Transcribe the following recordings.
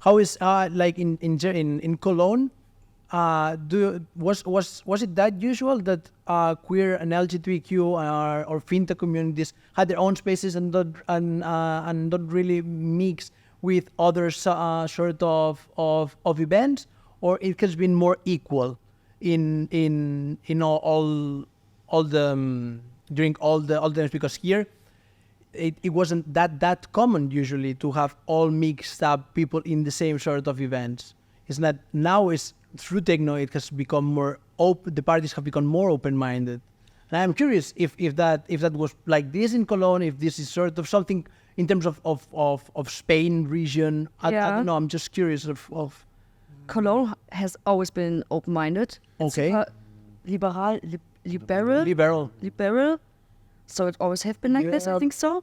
How is like in Cologne? Was it that usual that queer and LGBTQ or fintech communities had their own spaces and don't really mix with other sort of events, or it has been more equal in all the during all the events? Because here it wasn't that common usually to have all mixed up people in the same sort of events. It's not now. Is through techno, it has become more open. The parties have become more open-minded, and I'm curious if that was like this in Cologne. If this is sort of something in terms of Spain region. I don't know. I'm just curious of. Cologne has always been open-minded. Okay. Liberal. So it always have been like this. I think so.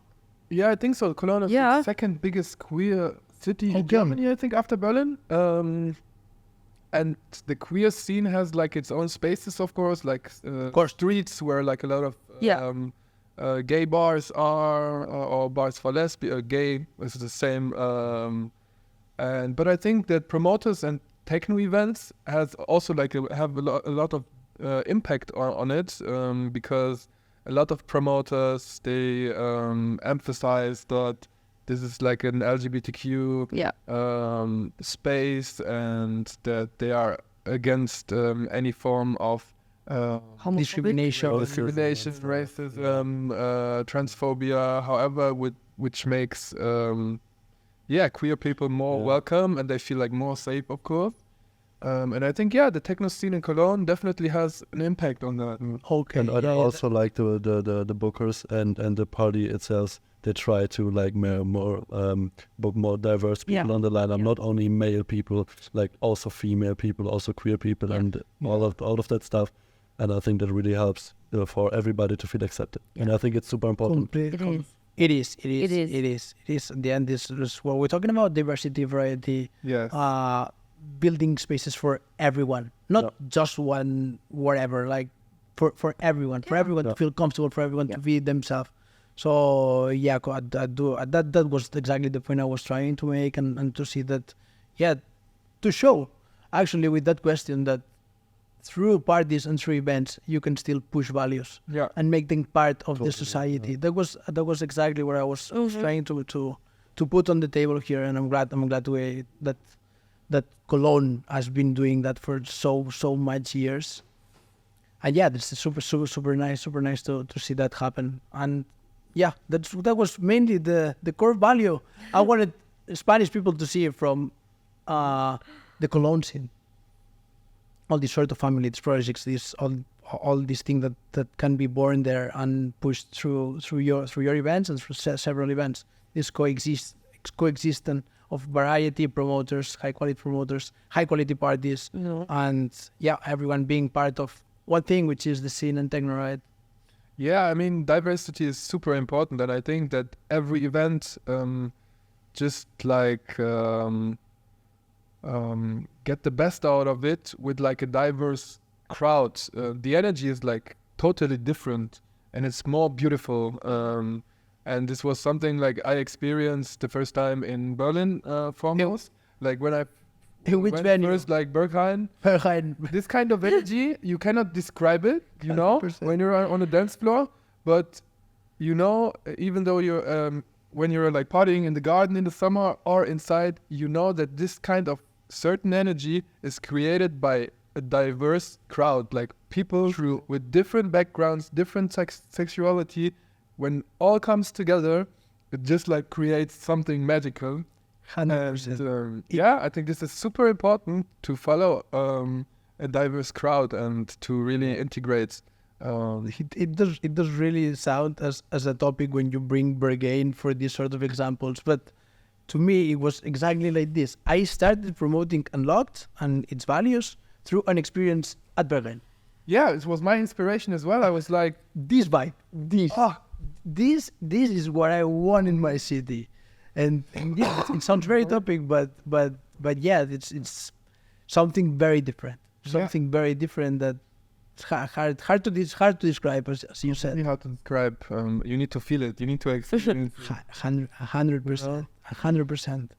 Yeah, I think so. Cologne is the second biggest queer city in Germany, I think, after Berlin. And the queer scene has like its own spaces, of course, like streets where like a lot of gay bars are, or bars for lesbian, gay is the same. But I think that promoters and techno events has also like have a lot of impact on it, because a lot of promoters, they emphasize that this is like an LGBTQ space, and that they are against any form of discrimination, racism, transphobia, however, which makes queer people more welcome, and they feel like more safe, of course. And I think the techno scene in Cologne definitely has an impact on that. Okay. And I also like the bookers and the party itself. They try to like book more diverse people on the lineup, not only male people, like also female people, also queer people, and all of that stuff. And I think that really helps for everybody to feel accepted. And I think it's super important. It is. In the end, this is what we're talking about: diversity, variety. Yes. Building spaces for everyone, not just one, whatever. Like for everyone, for everyone to feel comfortable, for everyone to be themselves. So that was exactly the point I was trying to make, and to see that, to show actually with that question that through parties and through events you can still push values and make them part of the society. That was exactly what I was trying to put on the table here, and I'm glad that Cologne has been doing that for so much years. And this is super nice to see that happen. And that was mainly the core value. I wanted Spanish people to see it from the Cologne scene. All these sort of family projects, all these things that can be born there and pushed through your events and through several events. This coexistence of variety promoters, high quality parties, and everyone being part of one thing, which is the scene and techno, right? Yeah, I mean, diversity is super important, and I think that every event just like get the best out of it with like a diverse crowd. The energy is like totally different, and it's more beautiful. And this was something like I experienced the first time in Berlin, foremost. Like when I which venue? First, like Berghain. This kind of energy, you cannot describe it, 100%. When you're on a dance floor. But, even though you're, when you're like partying in the garden in the summer or inside, that this kind of certain energy is created by a diverse crowd, like people with different backgrounds, different sexuality. When all comes together, it just like creates something magical. 100%. And, I think this is super important to follow a diverse crowd and to really integrate. It does really sound as a topic when you bring Berghain for these sort of examples, but to me it was exactly like this. I started promoting Unlocked and its values through an experience at Berghain. Yeah, it was my inspiration as well. I was like, this vibe, this is what I want in my city. And it sounds very topic, but it's something very different. Something very different that it's hard to describe, as you said. Really hard to describe. You need to feel it. You need to experience it. 100%.